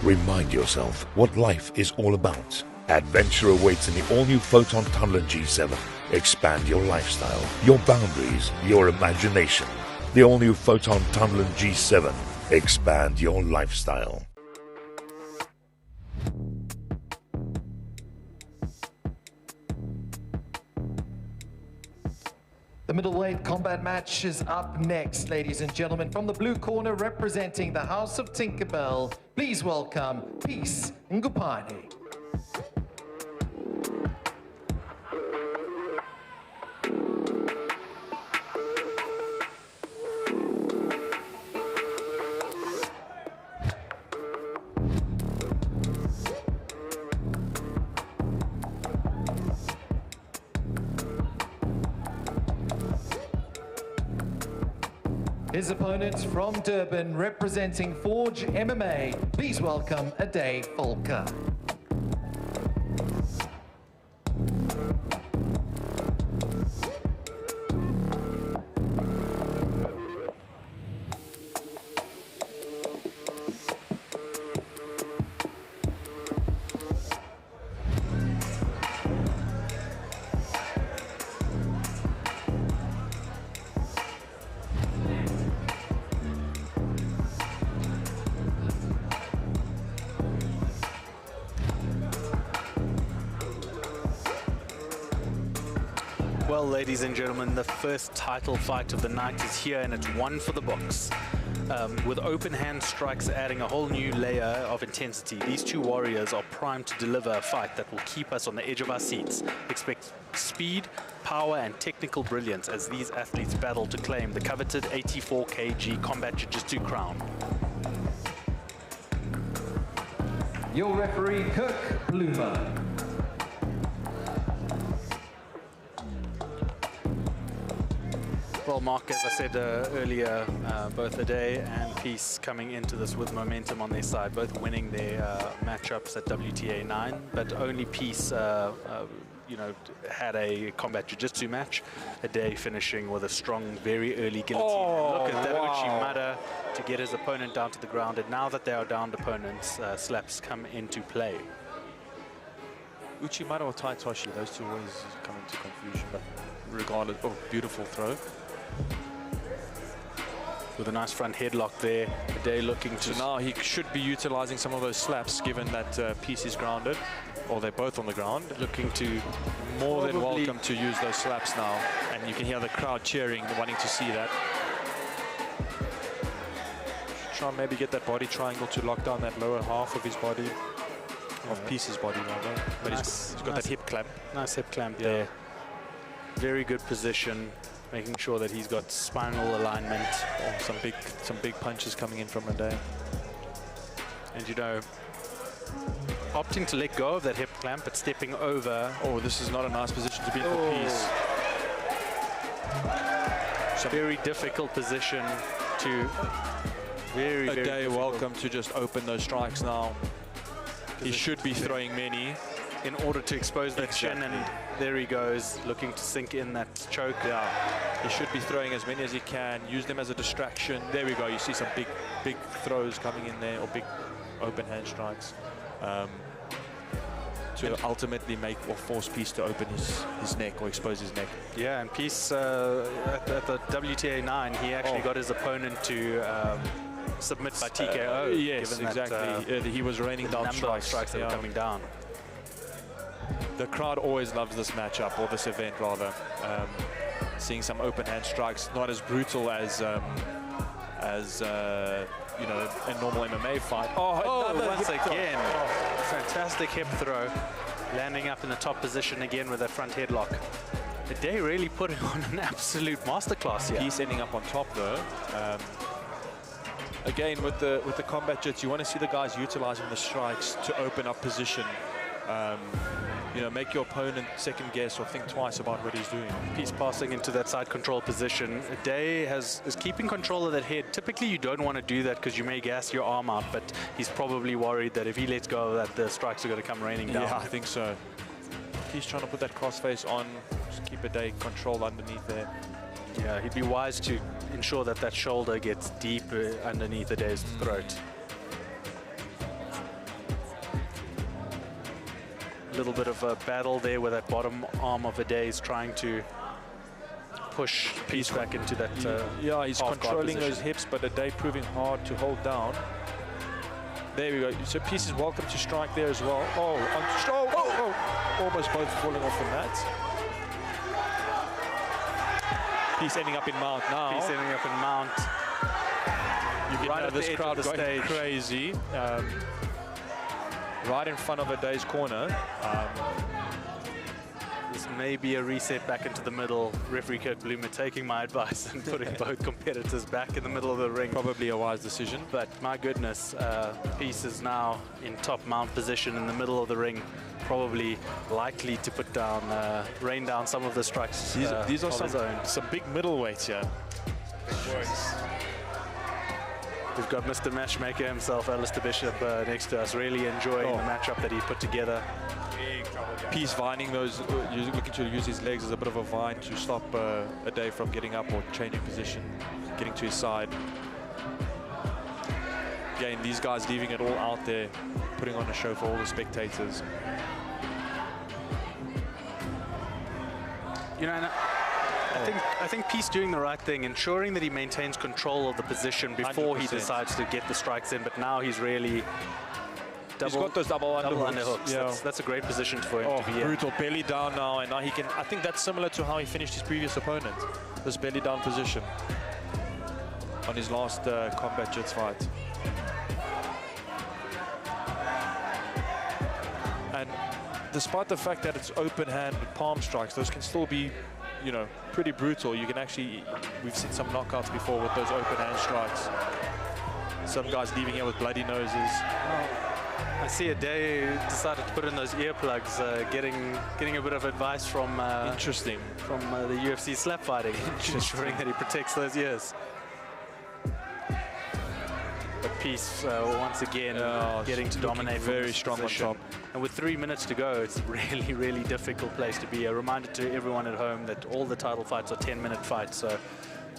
Remind yourself what life is all about. Adventure awaits in the all-new Photon Tunnel G7. Expand your lifestyle, your boundaries, your imagination. The all-new Photon Tunnel G7. Expand your lifestyle. The middleweight combat match is up next, ladies and gentlemen. From the blue corner, representing the House of Tinkerbell, please welcome Peace Nguphane. His opponent from Durban, representing Forge MMA, please welcome Adei Volker. Well, ladies and gentlemen, the first title fight of the night is here, and it's one for the books. With open hand strikes adding a whole new layer of intensity, these two warriors are primed to deliver a fight that will keep us on the edge of our seats. Expect speed, power, and technical brilliance as these athletes battle to claim the coveted 84 kg Combat Jiu Jitsu crown. Your referee, Kirk Bloomer. Well, Mark, as I said earlier, both Adei and Peace coming into this with momentum on their side, both winning their matchups at WTA 9, but only Peace, had a Combat Jiu Jitsu match. Adei finishing with a strong, very early guillotine. Oh, look at that wow. Uchimata to get his opponent down to the ground, and now that they are downed opponents, slaps come into play. Uchimata or Taitoshi, those two always come into confusion, but regardless, beautiful throw. With a nice front headlock there, Adei looking to... So now he should be utilizing some of those slaps, given that Peace is grounded, or they're both on the ground. Looking to More than welcome to use those slaps now, and you can hear the crowd cheering, wanting to see that. Try and maybe get that body triangle to lock down that lower half of his body, of Peace's body rather. But Nice, he's got that hip clamp. Nice hip clamp there. Very good position, making sure that he's got spinal alignment. Oh, some big punches coming in from Adei. And opting to let go of that hip clamp, but stepping over. Oh, this is not a nice position to be in for Peace. Very difficult position to... Very Adei difficult. welcome to just open those strikes now. He should be throwing many. In order to expose that chin, and there he goes, looking to sink in that choke. Yeah, he should be throwing as many as he can, use them as a distraction. There we go, you see some big throws coming in there, or big open hand strikes, to ultimately make or force Peace to open his neck or expose his neck. Yeah, and Peace at the WTA 9, he actually got his opponent to submit by TKO. Yes, exactly. He was raining down strikes that were coming down. The crowd always loves this matchup, or this event rather. Seeing some open hand strikes, not as brutal as a normal MMA fight. Once again, fantastic hip throw, landing up in the top position again with a front headlock. Adei really putting on an absolute masterclass here. Peace ending up on top though. Again, with the combat jits, you want to see the guys utilizing the strikes to open up position. Make your opponent second guess or think twice about what he's doing. Peace passing into that side control position. Adei is keeping control of that head. Typically, you don't want to do that because you may gas your arm out, but he's probably worried that if he lets go of that, the strikes are going to come raining down. Yeah, I think so. He's trying to put that crossface on, just keep Adei controlled underneath there. Yeah, he'd be wise to ensure that that shoulder gets deep underneath Adei's throat. little bit of a battle there with that bottom arm of Adei trying to push Peace back into that yeah, he's half guard controlling position. those hips, but Adei proving hard to hold down. There we go. So Peace is welcome to strike there as well. Almost both falling off the mat. Peace ending up in mount now. Peace ending up in mount. You can Right know at the this edge crowd of the going stage. crazy. Right in front of Adei's corner. This may be a reset back into the middle. Referee Kirk Bloomer taking my advice and putting both competitors back in the middle of the ring. Probably a wise decision. But my goodness, Peace is now in top mount position in the middle of the ring, probably likely to put down, rain down some of the strikes. These are of his own. some big middleweights here. We've got Mr. Matchmaker himself, Alistair Bishop, next to us, really enjoying the matchup that he put together. Peace vining those, looking to use his legs as a bit of a vine to stop Adei from getting up or changing position, getting to his side. Again, these guys leaving it all out there, putting on a show for all the spectators. You know, and I think Peace doing the right thing, ensuring that he maintains control of the position before 100%. he decides to get the strikes in. But now he's really He's got those double underhooks. Yeah. That's a great position for him to be in. Brutal, belly down now, and now he can. I think that's similar to how he finished his previous opponent. This belly down position on his last Combat Jiu Jitsu fight. And despite the fact that it's open hand palm strikes, those can still be, you know, pretty brutal. You can actually, we've seen some knockouts before with those open hand strikes. Some guys leaving here with bloody noses. I see Adei decided to put in those earplugs, getting a bit of advice from Interesting. from the UFC slap fighting, ensuring that he protects those ears. But Peace once again getting to dominate from very this strong position. on top. And with 3 minutes to go, it's a really, really difficult place to be. A reminder to everyone at home that all the title fights are 10-minute fights. So,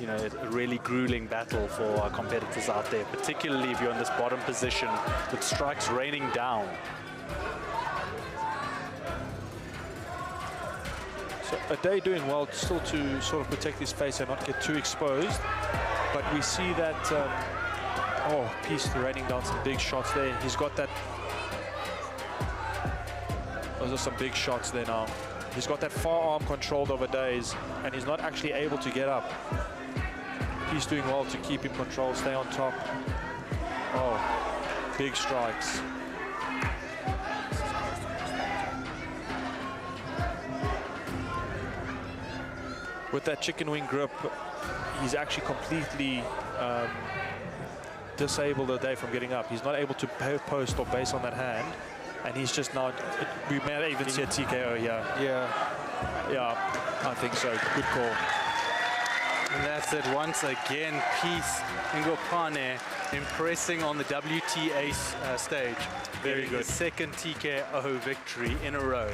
you know, a really grueling battle for our competitors out there, particularly if you're in this bottom position with strikes raining down. So Adei doing well still to sort of protect his face and not get too exposed. But we see that, Peace raining down some big shots there. He's got that, those are some big shots there now. He's got that far arm controlled over Adei's, and he's not actually able to get up. He's doing well to keep him controlled, stay on top. Oh, big strikes. With that chicken wing grip, he's actually completely disabled Adei from getting up. He's not able to post or base on that hand, and he's just not. We may even see a TKO here. Yeah, I think so. Good call. And that's it once again. Peace Nguphane impressing on the WTA stage. Very Getting good. his second TKO victory in a row.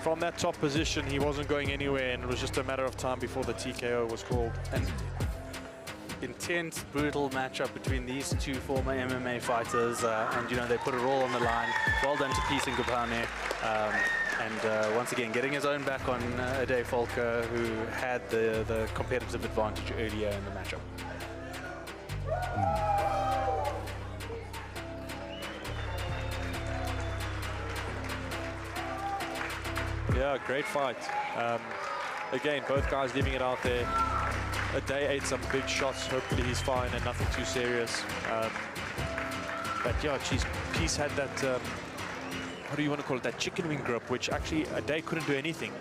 From that top position, he wasn't going anywhere, and it was just a matter of time before the TKO was called. An intense, brutal matchup between these two former MMA fighters, and you know, they put it all on the line. Well done to Peace Nguphane. And once again, getting his own back on Adei Volker, who had the competitive advantage earlier in the matchup. Yeah, great fight. Again, both guys leaving it out there. Adei ate some big shots. Hopefully he's fine and nothing too serious. But yeah, geez, Peace had that, what do you want to call it, that chicken wing grip, which actually Adei couldn't do anything.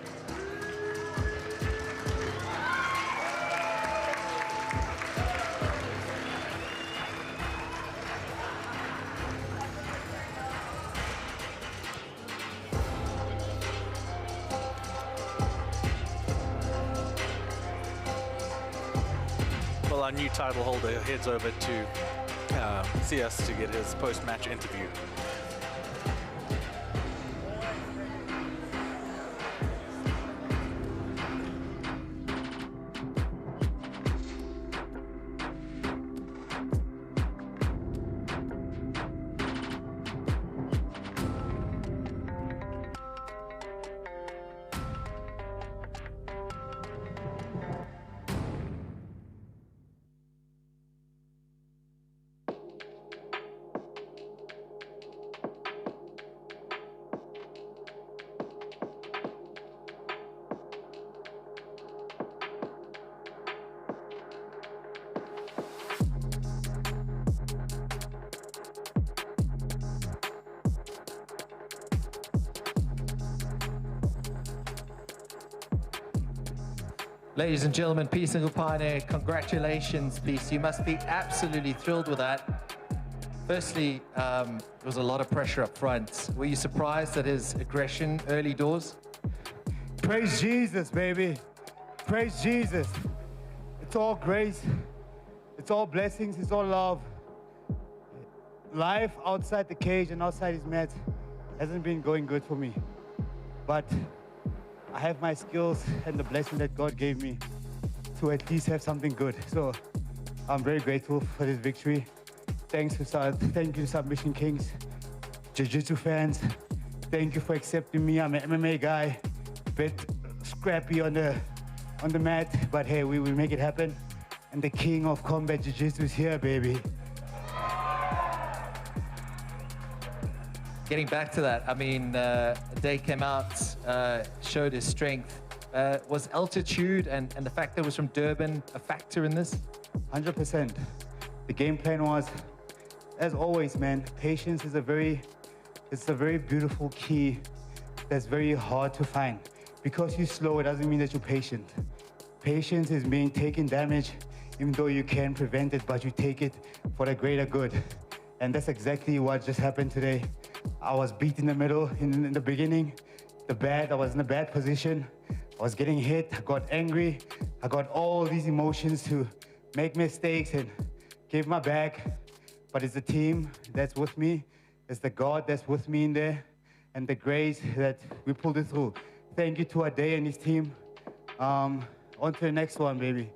Well, our new title holder heads over to see us to get his post-match interview. Ladies and gentlemen, Peace Nguphane, congratulations, Peace. You must be absolutely thrilled with that. Firstly, there was a lot of pressure up front. Were you surprised at his aggression early doors? Praise Jesus, baby. Praise Jesus. It's all grace. It's all blessings. It's all love. Life outside the cage and outside his mat hasn't been going good for me. But I have my skills and the blessing that God gave me to at least have something good. So I'm very grateful for this victory. Thank you, Submission Kings, Jiu Jitsu fans. Thank you for accepting me. I'm an MMA guy, a bit scrappy on the mat, but hey, we make it happen. And the king of Combat Jiu Jitsu is here, baby. Getting back to that, I mean, Adei came out, showed his strength. Was altitude and the fact that it was from Durban a factor in this? 100%. The game plan was, as always, man, patience is a very beautiful key that's very hard to find. Because you're slow, it doesn't mean that you're patient. Patience is being taking damage, even though you can prevent it, but you take it for the greater good. And that's exactly what just happened today. I was beat in the middle in the beginning. I was in a bad position. I was getting hit, I got angry. I got all these emotions to make mistakes and give my back. But it's the team that's with me. It's the God that's with me in there. And the grace that we pulled it through. Thank you to Adei and his team. On to the next one, baby.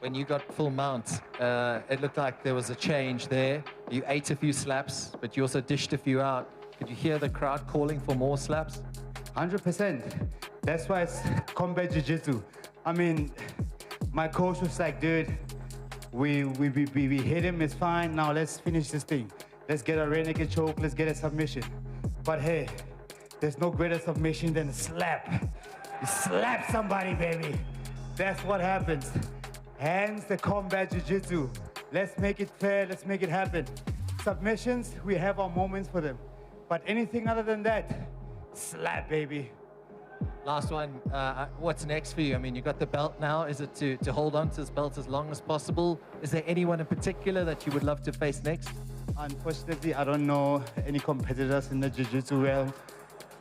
When you got full mount, it looked like there was a change there. You ate a few slaps, but you also dished a few out. Could you hear the crowd calling for more slaps? 100%. That's why it's Combat Jiu Jitsu. I mean, my coach was like, dude, we hit him, it's fine. Now let's finish this thing. Let's get a rear naked choke, let's get a submission. But hey, there's no greater submission than a slap. You slap somebody, baby. That's what happens. Hands the Combat Jiu Jitsu. Let's make it fair, let's make it happen. Submissions, we have our moments for them. But anything other than that, slap, baby. Last one, what's next for you? I mean, you got the belt now. Is it to hold on to this belt as long as possible? Is there anyone in particular that you would love to face next? Unfortunately, I don't know any competitors in the Jiu-Jitsu realm.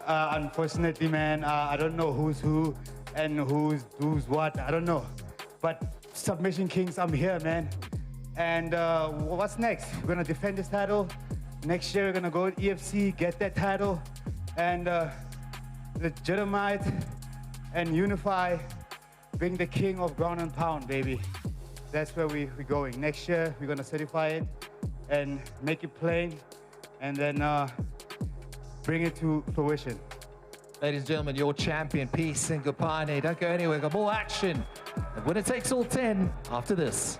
Unfortunately, man, I don't know who's who and who's what. I don't know. But Submission Kings, I'm here, man. And what's next? We're gonna defend this title. Next year, we're gonna go to EFC, get that title, and legitimize and unify, being the king of ground and pound, baby. That's where we're going. Next year, we're gonna certify it and make it plain, and then bring it to fruition. Ladies and gentlemen, your champion, Peace Nguphane. Don't go anywhere, got more action. And Winner Takes All 10 after this.